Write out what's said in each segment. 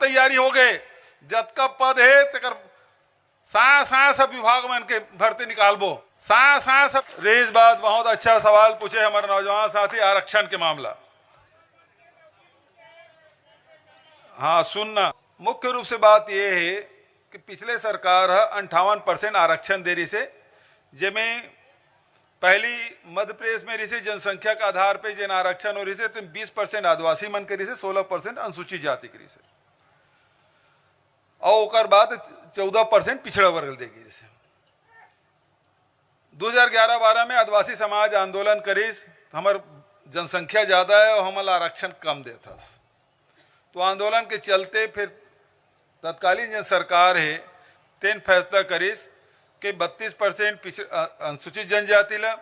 तैयारी हो गए, जत का पद है तेकर सा सब विभाग में इनके भर्ती निकालबो, सा सब। रेस बात बहुत अच्छा सवाल पूछे हमारे नौजवान साथी, आरक्षण के मामला। हाँ सुनना, मुख्य रूप से बात यह है कि पिछले सरकार 58% आरक्षण दे रही से, जिसमें पहली मध्य प्रदेश में रही जनसंख्या के आधार पर जिन आरक्षण हो रही से 20% आदिवासी मन करी से, 16% अनुसूचित जाति करी से, और ओकर बाद 14% पिछड़ा वर्ग देगी रही से। 2011-12 में आदिवासी समाज आंदोलन करीस, हमार जनसंख्या ज्यादा है और हमारा आरक्षण कम देता, तो आंदोलन के चलते फिर तत्कालीन जन सरकार है तेन फैसला करीस कि 32% अनुसूचित जनजाति ला,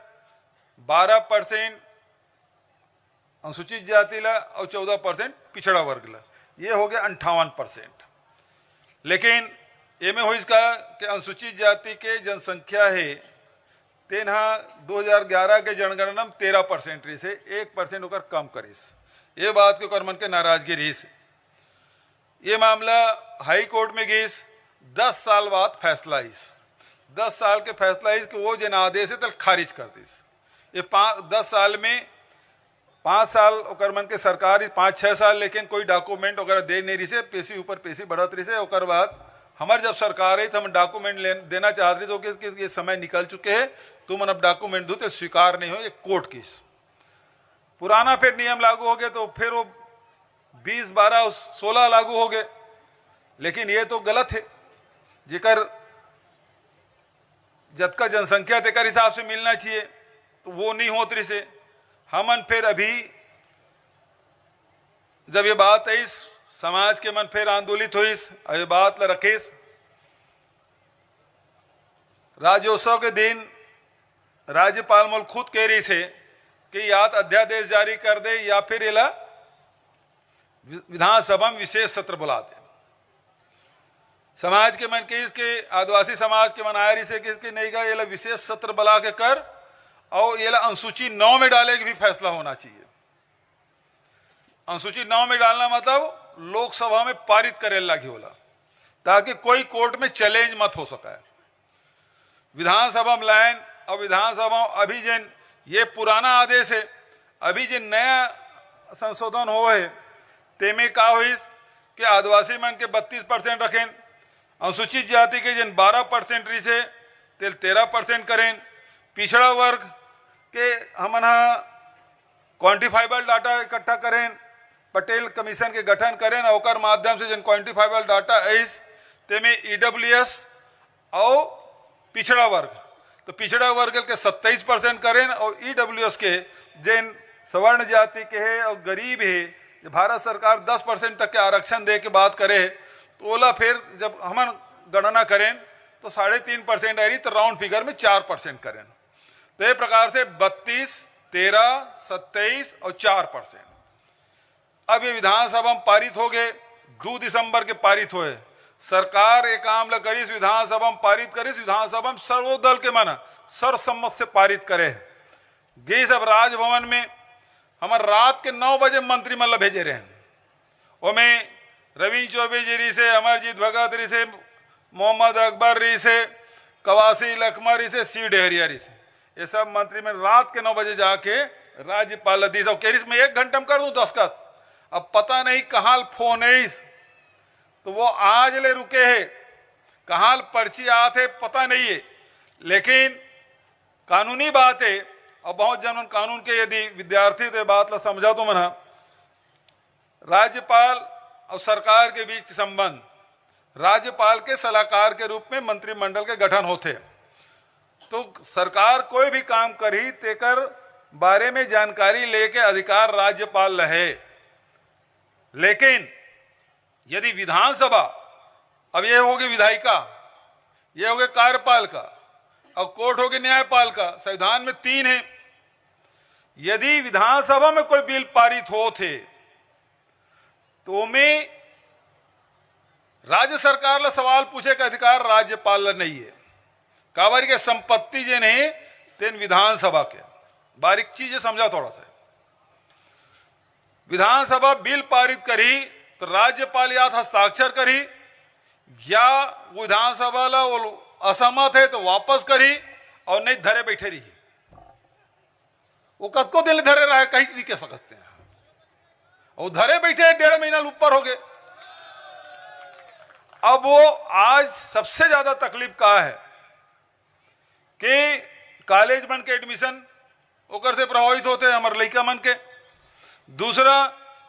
12% अनुसूचित जाति ला और 14% पिछड़ा वर्ग ला, ये हो गया 58%। लेकिन ये में हो इसका कि अनुसूचित जाति के जनसंख्या है तेन 2011 के जनगणना में 13% रही से, 1% होकर कम करीस, ये बात के कर्मन के नाराजगी रही से। ये मामला हाई कोर्ट में गई, 10 साल बाद फैसला आई, 10 साल के फैसला आई कि वो जिन आदेश है तल खारिज कर दी। ये 10 साल में 5 साल कर्मन के सरकार 5-6 साल, लेकिन कोई डॉक्यूमेंट वगैरह दे नहीं रही से, पेशी ऊपर पेशी बढ़त रही से। और बाद हमारे जब सरकार आई तो हम डॉक्यूमेंट देना चाहते रहे, तो कि ये समय निकल चुके हैं, तुम अब डॉक्यूमेंट दो, तो स्वीकार नहीं हो, ये कोर्ट की पुराना फिर नियम लागू हो गए, तो फिर वो 20, 12, 16 लागू हो गए। लेकिन ये तो गलत है, जिकर जतका जनसंख्या तेकर हिसाब से मिलना चाहिए, तो वो नहीं होत रही से। हमन फिर अभी जब ये बात आई, समाज के मन फिर आंदोलित हुई, ये बात ला रखीस। राज्योत्सव के दिन राज्यपाल मोल खुद कह रही से कि या तो अध्यादेश जारी कर दे या फिर इला विधानसभा में विशेष सत्र बुला दे। समाज के मन के इसके आदिवासी समाज के मन आया रही से कि इसके नहीं का ये विशेष सत्र बुला के कर, और ये अनुसूची 9 में डाले के भी फैसला होना चाहिए। अनुसूची 9 में डालना मतलब लोकसभा में पारित करे लगी होला, ताकि कोई कोर्ट में चैलेंज मत हो सका है। विधानसभा में लाइन, और विधानसभा अभी जिन ये पुराना आदेश है, अभी जिन नया संशोधन हो है तेमें का हुई कि आदिवासी मन के 32% रखें, अनुसूचित जाति के जिन 12% रही से 13% करें, पिछड़ा वर्ग के हमन क्वांटिफाइबल डाटा इकट्ठा करें, पटेल कमीशन के गठन करें, और माध्यम से जिन क्वांटिफाइबल डाटा इस तेमें EWS और पिछड़ा वर्ग, तो पिछड़ा वर्ग के 27% करें, और EWS के जिन सवर्ण जाति के है और गरीब है, भारत सरकार 10% तक के आरक्षण दे के बात करे, तो ओला फिर जब हम गणना करें तो 3.5% आ रही, तो राउंड फिगर में 4% करें। तो ये प्रकार से 32, 13, 27 और 4%। अब ये विधानसभा में पारित हो गए, 2 दिसंबर के पारित हुए। सरकार एक काम ल करी, विधानसभा में पारित करे, विधानसभा में सर्वदल के मन सर्वसम्मत से पारित करे। गई सब राजभवन में हमारे रात के 9 बजे मंत्रिमंडल भेजे रहे, उनमें रविंद्र चौबे जी री से, अमरजीत भगत री से, मोहम्मद अकबर री से, कवासी लखमा री से, सी डेहरिया री से, ये सब मंत्री में रात के 9 बजे जाके राज्यपाल दी सब केरिस में 1 घंटे में कर दूं दस्तखत। अब पता नहीं कहाँ फोन है, तो वो आज ले रुके है, कहाँ पर्ची आते पता नहीं है। लेकिन कानूनी बात है, और बहुत जन कानून के यदि विद्यार्थी तो बात ला समझा, तो मना राज्यपाल और सरकार के बीच संबंध, राज्यपाल के सलाहकार के रूप में मंत्रिमंडल के गठन होते, तो सरकार कोई भी काम करी तेकर बारे में जानकारी लेके अधिकार राज्यपाल रहे। लेकिन यदि विधानसभा, अब ये होगी विधायिका, ये होगे कार्यपालिका, और कोर्ट होगी न्यायपालिका, संविधान में 3 है। यदि विधानसभा में कोई बिल पारित हो थे तो में राज्य सरकार ला सवाल पूछे का अधिकार राज्यपाल ला नहीं है। काबर के संपत्ति जे नहीं तेन विधानसभा के, बारीक चीज समझा थोड़ा सा। विधानसभा बिल पारित करी तो राज्यपाल या हस्ताक्षर करी या विधानसभा वो असहमत है तो वापस करी और नहीं धरे बैठे रही। वो कद दिन धरे रहे कहीं नहीं कह सकते हैं। और धरे बैठे 1.5 महीना ऊपर हो गए। अब वो आज सबसे ज्यादा तकलीफ का है कि कॉलेज मन के एडमिशन ओकर से प्रभावित होते हैं हमारे लड़का मन के। दूसरा,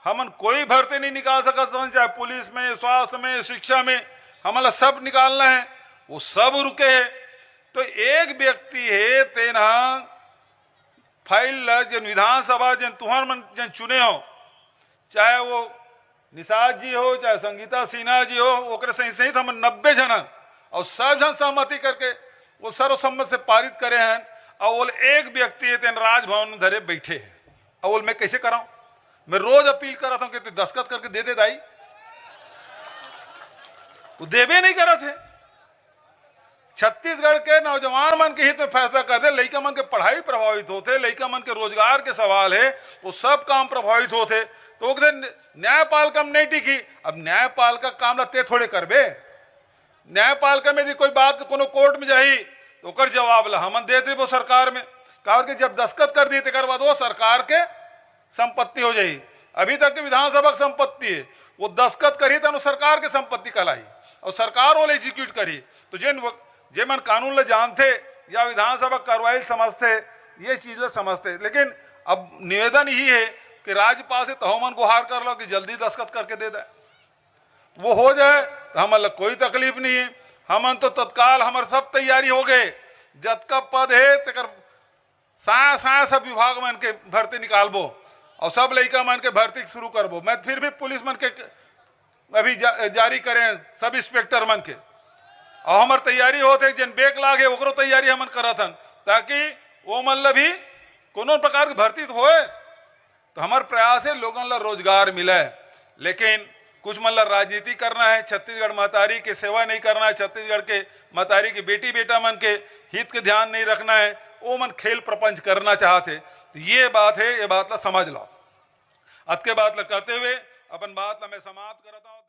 हमन कोई भर्ती नहीं निकाल सकते, चाहे पुलिस में, स्वास्थ्य में, शिक्षा में, हमारा सब निकालना है, वो सब रुके है। तो एक व्यक्ति है तेना फाइल जन विधानसभा जन तुहर मन जन चुने हो, चाहे वो निषाद जी हो, चाहे संगीता सिन्हा जी हो, ओकरे सहित हम 90 जन और सब जन सहमति करके वो सर्वसम्मत से पारित करे हैं। और वो एक व्यक्ति है तेन राजभवन में धरे बैठे हैं। और वो मैं कैसे कराऊं? मैं रोज अपील कर रहा था कि दस्तखत करके दे दाई, वो देवे नहीं कर रहे थे। छत्तीसगढ़ के नौजवान मन के हित में फैसला कर दे, लड़का मन के पढ़ाई प्रभावित होते, लड़का मन के रोजगार के सवाल है, वो सब काम प्रभावित होते। तो न्यायपालिका में नहीं टिकी। अब न्यायपालिका काम लगते थोड़े करबे। न्यायपालिका में यदि कोई बात कोनो कोर्ट में जाही तो ओकर जवाब ला हमन देते वो सरकार में, कहा कि जब दस्तखत कर दिए तेकर बाद वो सरकार के संपत्ति हो जाई। अभी तक के विधानसभा की संपत्ति है, वो दस्तखत करी तो सरकार के संपत्ति कहलाई और सरकार वो एग्जीक्यूट करी। तो जे मन कानून ल जानते या विधानसभा कार्रवाई समझते, ये चीज ल समझते। लेकिन अब निवेदन यही है कि राज्यपाल से तो मन गुहार कर लो कि जल्दी दस्तखत करके दे दे, वो हो जाए तो हमारे कोई तकलीफ नहीं है। हमन तो तत्काल हमारे सब तैयारी हो गए, जतका पद है तेकर साया सब विभाग मन के भर्ती निकालबो और सब लड़का मन के भर्ती शुरू करबो। मैं फिर भी पुलिस मन के अभी जारी करें सब इंस्पेक्टर मन के, और हमार तैयारी होते जन बेक लागे ओकरो तैयारी हमन करत हन, ताकि वो मतलब भी कोनो प्रकार की भर्ती होए तो हमार प्रयास है लोगन ला रोजगार मिले। लेकिन कुछ मतलब राजनीति करना है, छत्तीसगढ़ महतारी की सेवा नहीं करना है, छत्तीसगढ़ के महतारी की बेटी बेटा मन के हित के ध्यान नहीं रखना है, वो मन खेल प्रपंच करना चाहते। तो ये बात है, ये बात ला समझ लो। अब के बात ला कहते हुए अपन बात ला मैं समाप्त करता हूँ।